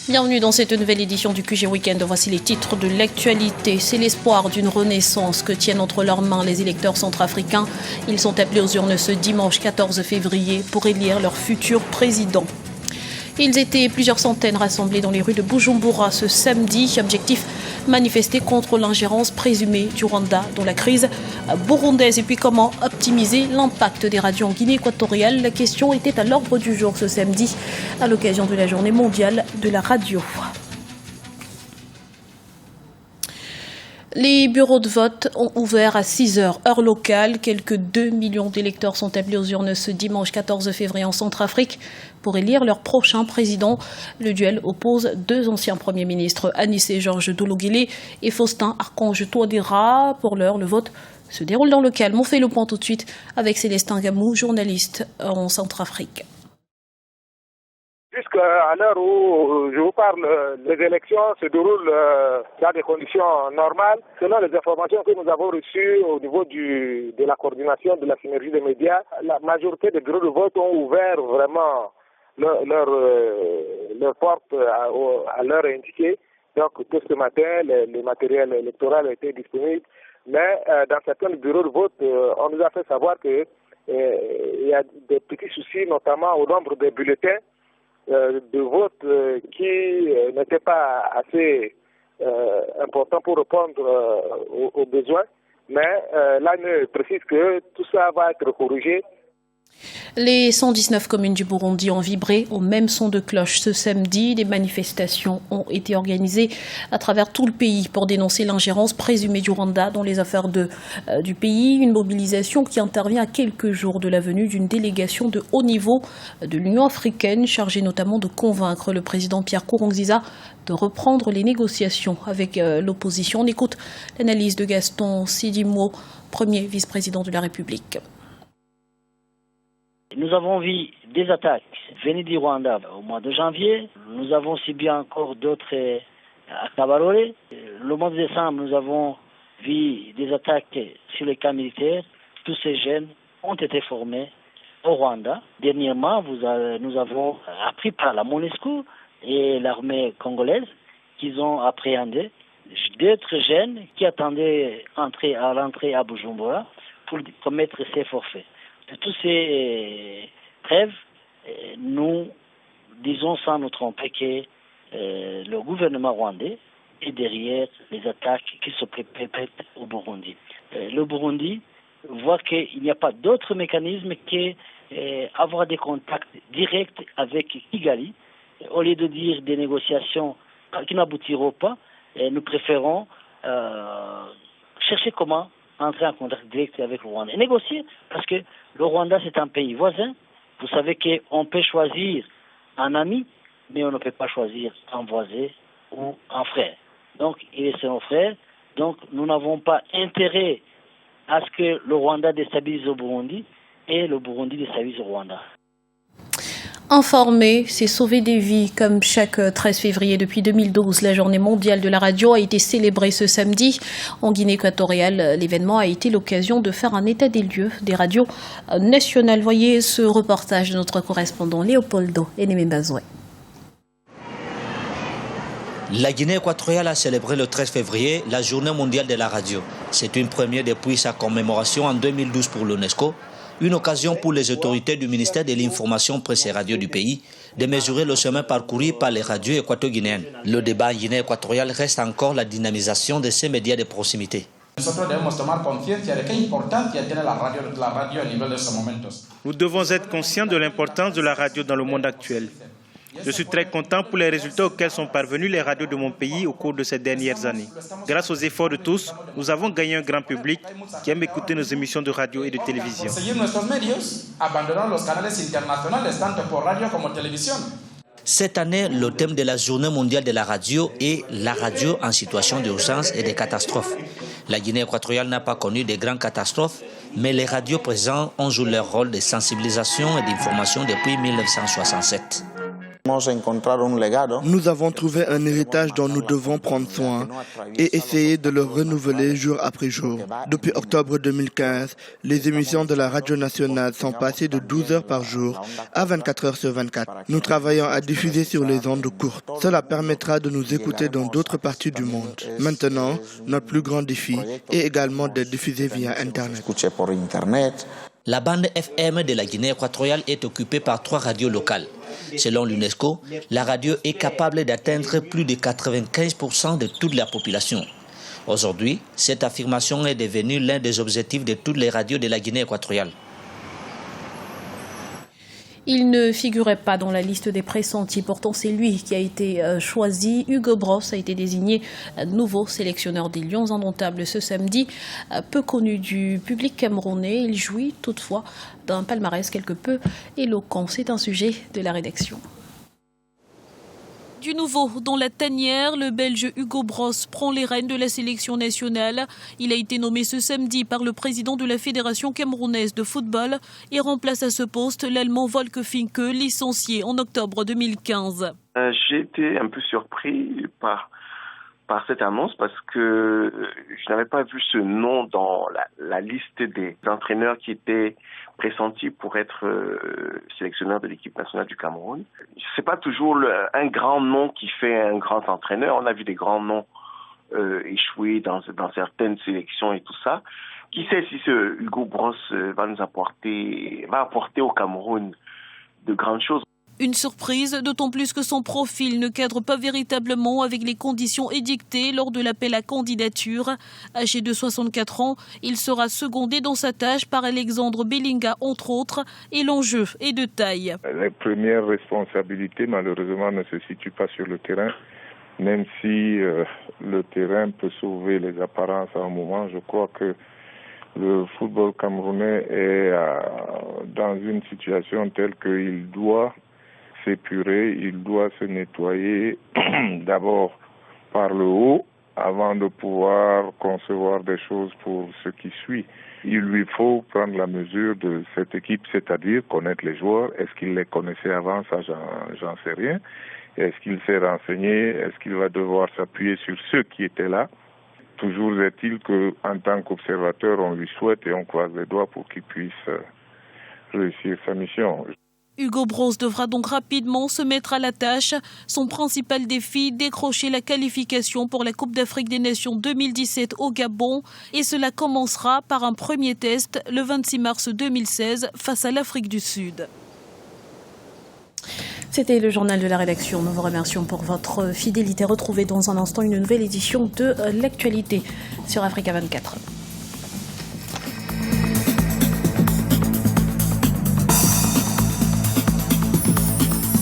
Bienvenue dans cette nouvelle édition du QG Week-end. Voici les titres de l'actualité. C'est l'espoir d'une renaissance que tiennent entre leurs mains les électeurs centrafricains. Ils sont appelés aux urnes ce dimanche 14 février pour élire leur futur président. Ils étaient plusieurs centaines rassemblés dans les rues de Bujumbura ce samedi. Objectif, manifester contre l'ingérence présumée du Rwanda dans la crise burundaise. Et puis comment optimiser l'impact des radios en Guinée équatoriale. La question était à l'ordre du jour ce samedi à l'occasion de la journée mondiale de la radio. Les bureaux de vote ont ouvert à 6h, heure locale. Quelques 2 millions d'électeurs sont appelés aux urnes ce dimanche 14 février en Centrafrique pour élire leur prochain président. Le duel oppose deux anciens premiers ministres, Anissé Georges Dologuélé et Faustin Archange Touadéra. Pour l'heure, le vote se déroule dans le calme. On fait le point tout de suite avec Célestin Gamou, journaliste en Centrafrique. Jusqu'à l'heure où je vous parle, les élections se déroulent dans des conditions normales. Selon les informations que nous avons reçues au niveau de la coordination de la synergie des médias, la majorité des bureaux de vote ont ouvert vraiment leur porte à l'heure indiquée. Donc, tout ce matin, le matériel électoral était disponible. Mais dans certains bureaux de vote, on nous a fait savoir qu'il y a des petits soucis, notamment au nombre des bulletins de vote qui n'étaient pas assez importants pour répondre aux besoins. Mais l'ANE précise que tout ça va être corrigé. Les 119 communes du Burundi ont vibré au même son de cloche ce samedi. Des manifestations ont été organisées à travers tout le pays pour dénoncer l'ingérence présumée du Rwanda dans les affaires du pays. Une mobilisation qui intervient à quelques jours de la venue d'une délégation de haut niveau de l'Union africaine chargée notamment de convaincre le président Pierre Nkurunziza de reprendre les négociations avec l'opposition. On écoute l'analyse de Gaston Sidimo, premier vice-président de la République. Nous avons vu des attaques venues du Rwanda au mois de janvier. Nous avons subi encore d'autres à Kabarore. Le mois de décembre, nous avons vu des attaques sur les camps militaires. Tous ces jeunes ont été formés au Rwanda. Dernièrement, nous avons appris par la MONUSCO et l'armée congolaise qu'ils ont appréhendé d'autres jeunes qui attendaient à l'entrée à Bujumbura pour commettre ces forfaits. De tous ces preuves, nous disons sans nous tromper que le gouvernement rwandais est derrière les attaques qui se perpètrent au Burundi. Le Burundi voit qu'il n'y a pas d'autre mécanisme qu'avoir des contacts directs avec Kigali. Au lieu de dire des négociations qui n'aboutiront pas, nous préférons chercher comment entrer en contact direct avec le Rwanda et négocier, parce que le Rwanda c'est un pays voisin. Vous savez qu'on peut choisir un ami, mais on ne peut pas choisir un voisin ou un frère. Donc il est son frère, donc nous n'avons pas intérêt à ce que le Rwanda déstabilise le Burundi et le Burundi déstabilise le Rwanda. Informer, c'est sauver des vies. Comme chaque 13 février depuis 2012, la journée mondiale de la radio a été célébrée ce samedi. En Guinée équatoriale, l'événement a été l'occasion de faire un état des lieux des radios nationales. Voyez ce reportage de notre correspondant Léopoldo Enemembazoué. La Guinée équatoriale a célébré le 13 février la journée mondiale de la radio. C'est une première depuis sa commémoration en 2012 pour l'UNESCO. Une occasion pour les autorités du ministère de l'Information, Presse et Radio du pays de mesurer le chemin parcouru par les radios équato-guinéennes. Le débat en Guinée équatoriale reste encore la dynamisation de ces médias de proximité. Nous devons être conscients de l'importance de la radio dans le monde actuel. Je suis très content pour les résultats auxquels sont parvenus les radios de mon pays au cours de ces dernières années. Grâce aux efforts de tous, nous avons gagné un grand public qui aime écouter nos émissions de radio et de télévision. Cette année, le thème de la Journée mondiale de la radio est la radio en situation d'urgence et de catastrophe. La Guinée équatoriale n'a pas connu de grandes catastrophes, mais les radios présentes ont joué leur rôle de sensibilisation et d'information depuis 1967. Nous avons trouvé un héritage dont nous devons prendre soin et essayer de le renouveler jour après jour. Depuis octobre 2015, les émissions de la radio nationale sont passées de 12 heures par jour à 24 heures sur 24. Nous travaillons à diffuser sur les ondes courtes. Cela permettra de nous écouter dans d'autres parties du monde. Maintenant, notre plus grand défi est également de diffuser via Internet. La bande FM de la Guinée équatoriale est occupée par 3 radios locales. Selon l'UNESCO, la radio est capable d'atteindre plus de 95% de toute la population. Aujourd'hui, cette affirmation est devenue l'un des objectifs de toutes les radios de la Guinée équatoriale. Il ne figurait pas dans la liste des pressentis. Pourtant, c'est lui qui a été choisi. Hugo Bross a été désigné nouveau sélectionneur des Lions indomptables ce samedi. Peu connu du public camerounais, il jouit toutefois d'un palmarès quelque peu éloquent. C'est un sujet de la rédaction. Du nouveau dans la tanière, le Belge Hugo Bross prend les rênes de la sélection nationale. Il a été nommé ce samedi par le président de la Fédération camerounaise de football et remplace à ce poste l'Allemand Volker Finke, licencié en octobre 2015. J'ai été un peu surpris par cette annonce parce que je n'avais pas vu ce nom dans la liste des entraîneurs qui étaient pressentis pour être sélectionneur de l'équipe nationale du Cameroun. C'est pas toujours un grand nom qui fait un grand entraîneur. On a vu des grands noms échouer dans certaines sélections et tout ça. Qui sait si ce Hugo Bross va apporter au Cameroun de grandes choses. Une surprise, d'autant plus que son profil ne cadre pas véritablement avec les conditions édictées lors de l'appel à candidature. Âgé de 64 ans, il sera secondé dans sa tâche par Alexandre Bellinga, entre autres, et l'enjeu est de taille. Les premières responsabilités, malheureusement, ne se situent pas sur le terrain. Même si le terrain peut sauver les apparences à un moment, je crois que le football camerounais est dans une situation telle qu'il doit s'épurer, il doit se nettoyer d'abord par le haut avant de pouvoir concevoir des choses pour ce qui suit. Il lui faut prendre la mesure de cette équipe, c'est-à-dire connaître les joueurs. Est-ce qu'il les connaissait avant? Ça, j'en sais rien. Est-ce qu'il s'est renseigné? Est-ce qu'il va devoir s'appuyer sur ceux qui étaient là? Toujours est-il qu'en tant qu'observateur, on lui souhaite et on croise les doigts pour qu'il puisse réussir sa mission. Hugo Bross devra donc rapidement se mettre à la tâche. Son principal défi, décrocher la qualification pour la Coupe d'Afrique des Nations 2017 au Gabon. Et cela commencera par un premier test le 26 mars 2016 face à l'Afrique du Sud. C'était le journal de la rédaction. Nous vous remercions pour votre fidélité. Retrouvez dans un instant une nouvelle édition de l'actualité sur Africa 24.